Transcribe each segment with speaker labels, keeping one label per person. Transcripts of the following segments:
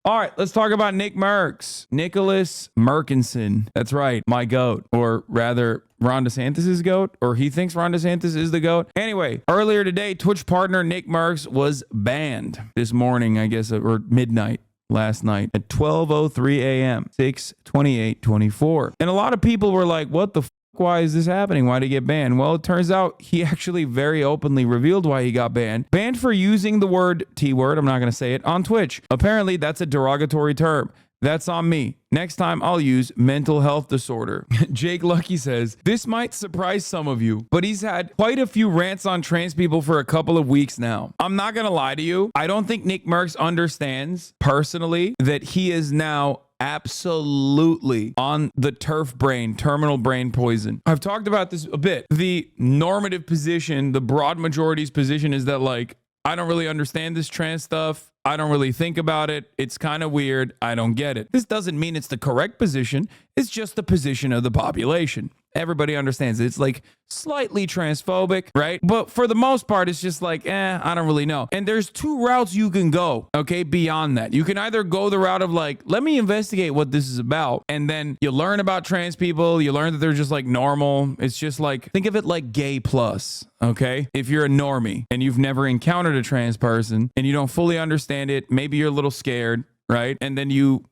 Speaker 1: All right, let's talk about Nickmercs. Nicholas Merkinson. That's right, my goat. Or rather, Ron DeSantis' goat, or he thinks Ron DeSantis is the goat. Anyway, earlier today, Twitch partner Nickmercs was banned this morning, I guess, or midnight last night at 12:03 a.m., 6/28/24. And a lot of people were like, what the why is this happening? Why did he get banned? Well, it turns out he actually very openly revealed why he got banned. Banned for using the word T-word, I'm not going to say it, on Twitch. Apparently, that's a derogatory term. That's on me. Next time, I'll use mental health disorder. Jake Lucky says, this might surprise some of you, but he's had quite a few rants on trans people for a couple of weeks now. I'm not going to lie to you. I don't think Nickmercs understands personally that he is now absolutely on the TERF brain, terminal brain poison. I've talked about this a bit. The normative position, the broad majority's position is that, like, I don't really understand this trans stuff. I don't really think about it. It's kind of weird. I don't get it. This doesn't mean it's the correct position. It's just the position of the population. Everybody understands it. It's like slightly transphobic, right? But for the most part, it's just like, I don't really know. And there's two routes you can go, okay, beyond that. You can either go the route of like, let me investigate what this is about. And then you learn about trans people. You learn that they're just like normal. It's just like, think of it like gay plus, okay? If you're a normie and you've never encountered a trans person and you don't fully understand it, maybe you're a little scared, right? And then you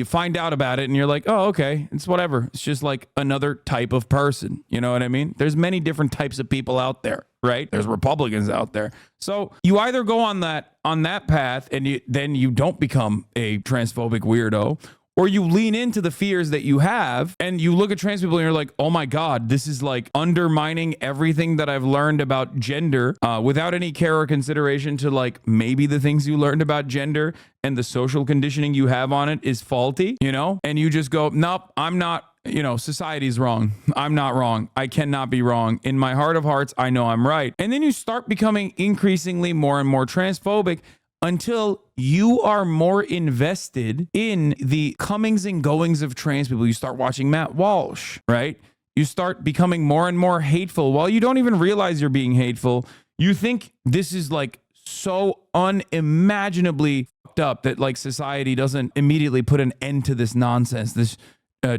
Speaker 1: find out about it and you're like, oh, okay, it's whatever. It's just like another type of person. You know what I mean? There's many different types of people out there, right? There's Republicans out there. So you either go on that path and then you don't become a transphobic weirdo, or you lean into the fears that you have and you look at trans people and you're like, oh my God, this is like undermining everything that I've learned about gender without any care or consideration to like maybe the things you learned about gender and the social conditioning you have on it is faulty, you know? And you just go, nope, I'm not. Society's wrong. I'm not wrong. I cannot be wrong. In my heart of hearts, I know I'm right. And then you start becoming increasingly more and more transphobic until you are more invested in the comings and goings of trans people. You start watching Matt Walsh, right? You start becoming more and more hateful while you don't even realize you're being hateful. You think this is like so unimaginably fucked up that like society doesn't immediately put an end to this nonsense, this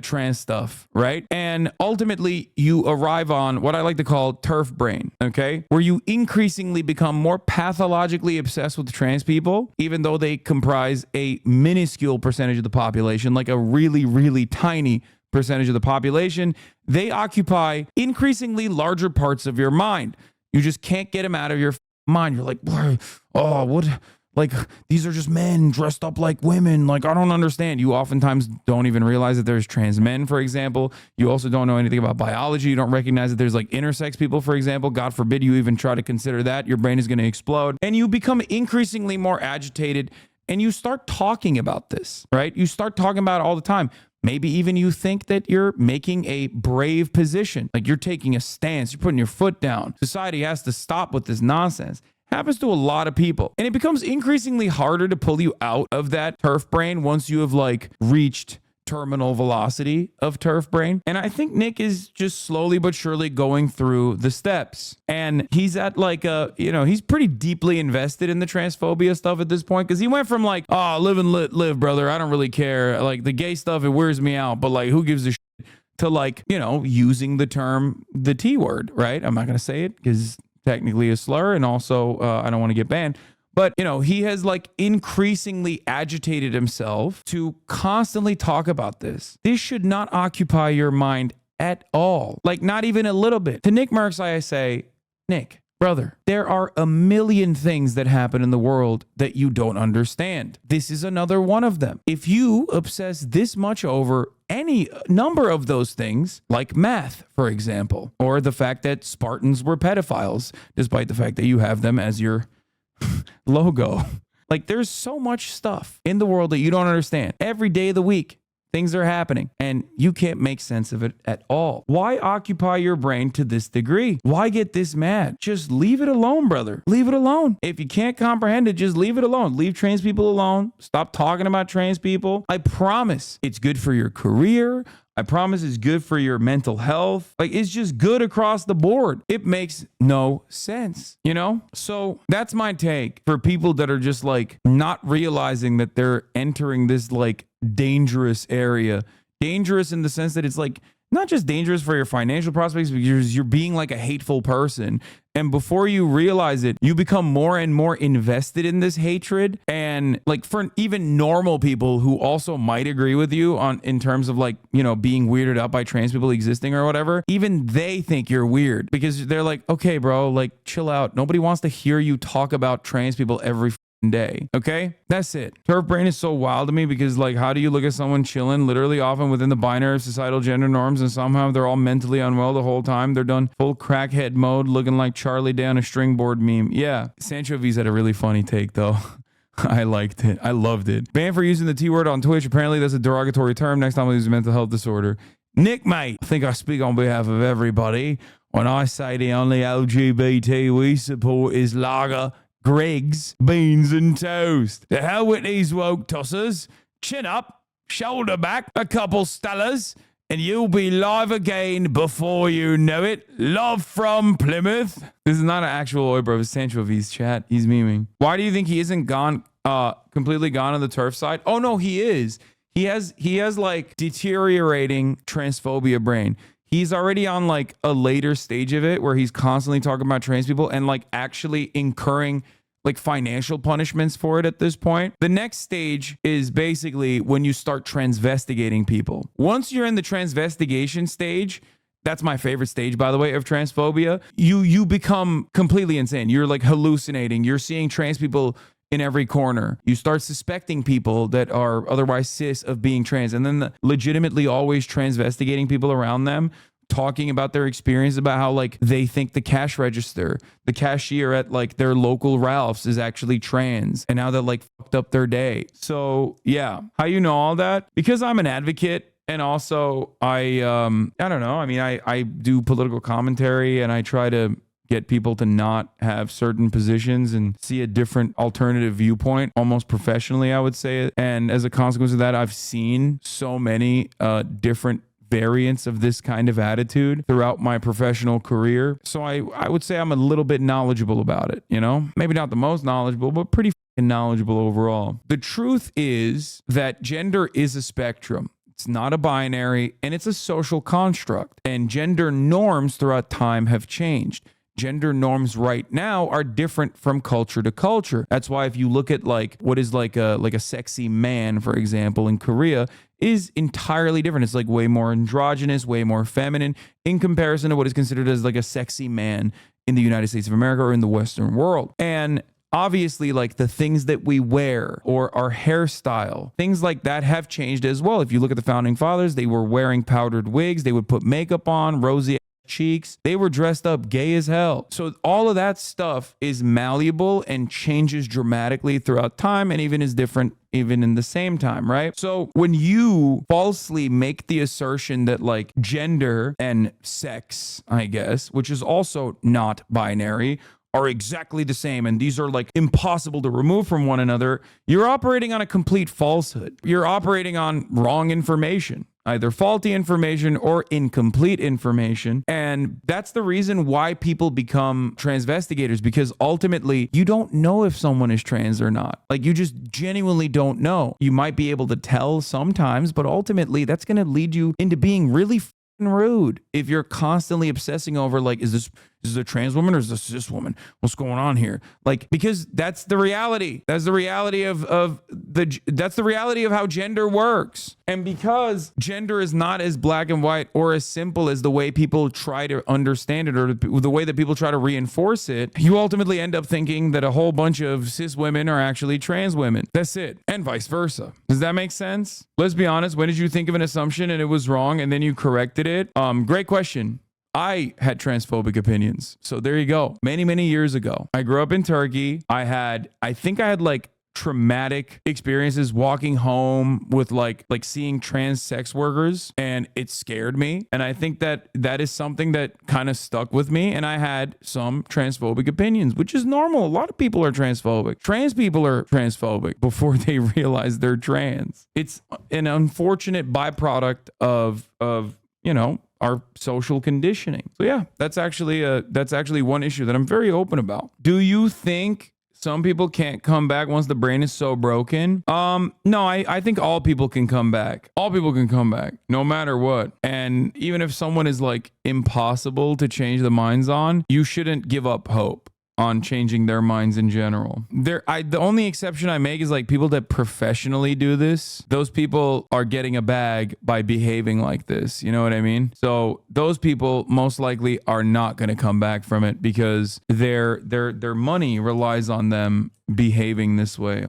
Speaker 1: trans stuff, right? And ultimately you arrive on what I like to call TERF brain, okay? Where you increasingly become more pathologically obsessed with trans people, even though they comprise a minuscule percentage of the population, like a really, really tiny percentage of the population. They occupy increasingly larger parts of your mind. You just can't get them out of your mind. You're like, oh, what? Like, these are just men dressed up like women. Like, I don't understand. You oftentimes don't even realize that there's trans men, for example. You also don't know anything about biology. You don't recognize that there's like intersex people, for example. God forbid you even try to consider that. Your brain is going to explode. And you become increasingly more agitated and you start talking about this, right? You start talking about it all the time. Maybe even you think that you're making a brave position. Like you're taking a stance. You're putting your foot down. Society has to stop with this nonsense. Happens to a lot of people. And it becomes increasingly harder to pull you out of that TERF brain once you have like reached terminal velocity of TERF brain. And I think Nick is just slowly but surely going through the steps. And he's at like he's pretty deeply invested in the transphobia stuff at this point, because he went from like, oh, live and let live, brother. I don't really care. Like the gay stuff, it wears me out, but like who gives a shit, to like, using the term, the T word, right? I'm not going to say it because technically a slur, and also I don't want to get banned, but he has like increasingly agitated himself to constantly talk about this. This should not occupy your mind at all, like not even a little bit. To Nickmercs, I say, Nick, brother, there are a million things that happen in the world that you don't understand. This is another one of them. If you obsess this much over any number of those things, like math, for example, or the fact that Spartans were pedophiles, despite the fact that you have them as your logo. Like there's so much stuff in the world that you don't understand. Every day of the week, things are happening and you can't make sense of it at all. Why occupy your brain to this degree? Why get this mad? Just leave it alone, brother. Leave it alone. If you can't comprehend it, just leave it alone. Leave trans people alone. Stop talking about trans people. I promise it's good for your career. I promise it's good for your mental health. Like, it's just good across the board. It makes no sense, you know? So that's my take for people that are just like not realizing that they're entering this like dangerous area. Dangerous in the sense that it's like not just dangerous for your financial prospects, because you're being like a hateful person. And before you realize it, you become more and more invested in this hatred. And like for even normal people who also might agree with you on in terms of like, you know, being weirded out by trans people existing or whatever, even they think you're weird because they're like, okay, bro, like chill out. Nobody wants to hear you talk about trans people every day. Okay, that's it. TERF brain is so wild to me because like, how do you look at someone chilling literally often within the binary of societal gender norms and somehow they're all mentally unwell the whole time? They're done full crackhead mode looking like Charlie Day on a string board meme. Yeah, Sancho V's had a really funny take though. I liked it. I loved it. Banned for using the T word on Twitch. Apparently that's a derogatory term. Next time I use a mental health disorder. Nick, mate, I think I speak on behalf of everybody when I say the only LGBT we support is lager, Greg's, beans and toast. The hell with these woke tossers. Chin up, shoulder back, a couple stellas, and you'll be live again before you know it. Love from Plymouth. This is not an actual oi, bro. It's Sancho V's chat. He's memeing. Why do you think he isn't gone, completely gone on the TERF side? Oh no, he is. He has like deteriorating transphobia brain. He's already on like a later stage of it where he's constantly talking about trans people and like actually incurring like financial punishments for it at this point. The next stage is basically when you start transvestigating people. Once you're in the transvestigation stage, that's my favorite stage, by the way, of transphobia. You become completely insane. You're like hallucinating. You're seeing trans people in every corner. You start suspecting people that are otherwise cis of being trans, and then legitimately always transvestigating people around them, talking about their experience, about how like they think the cash register, the cashier at like their local Ralph's is actually trans, and how that like fucked up their day. So yeah, how you know all that? Because I'm an advocate, and also I don't know. I mean, I do political commentary, and I try to get people to not have certain positions and see a different alternative viewpoint almost professionally, I would say. And as a consequence of that, I've seen so many different variants of this kind of attitude throughout my professional career. So I would say I'm a little bit knowledgeable about it, you know? Maybe not the most knowledgeable, but pretty knowledgeable overall. The truth is that gender is a spectrum. It's not a binary, and it's a social construct. And gender norms throughout time have changed. Gender norms right now are different from culture to culture. That's why if you look at like what is like a sexy man, for example, in Korea, is entirely different. It's like way more androgynous, way more feminine in comparison to what is considered as like a sexy man in the United States of America or in the Western world. And obviously, like the things that we wear or our hairstyle, things like that have changed as well. If you look at the founding fathers, they were wearing powdered wigs, they would put makeup on, rosy cheeks, they were dressed up gay as hell. So all of that stuff is malleable and changes dramatically throughout time, and even is different even in the same time, right? So when you falsely make the assertion that like gender and sex, I guess, which is also not binary, are exactly the same, and these are like impossible to remove from one another, you're operating on a complete falsehood. You're operating on wrong information, either faulty information or incomplete information. And that's the reason why people become transvestigators, because ultimately you don't know if someone is trans or not. Like, you just genuinely don't know. You might be able to tell sometimes, but ultimately that's going to lead you into being really rude if you're constantly obsessing over like, is this a trans woman or is this cis woman? What's going on here? Like, because that's the reality. That's the reality that's the reality of how gender works. And because gender is not as black and white or as simple as the way people try to understand it, or the way that people try to reinforce it, you ultimately end up thinking that a whole bunch of cis women are actually trans women. That's it. And vice versa. Does that make sense? Let's be honest. When did you think of an assumption and it was wrong and then you corrected it? Great question. I had transphobic opinions. So there you go. Many, many years ago. I grew up in Turkey. I think I had like traumatic experiences walking home with like seeing trans sex workers, and it scared me. And I think that is something that kind of stuck with me. And I had some transphobic opinions, which is normal. A lot of people are transphobic. Trans people are transphobic before they realize they're trans. It's an unfortunate byproduct of our social conditioning. So yeah, that's actually one issue that I'm very open about. Do you think some people can't come back once the brain is so broken? No, I think all people can come back. All people can come back, no matter what. And even if someone is like impossible to change the minds on, you shouldn't give up hope on changing their minds in general. The only exception I make is like people that professionally do this. Those people are getting a bag by behaving like this. You know what I mean? So those people most likely are not going to come back from it because their money relies on them behaving this way.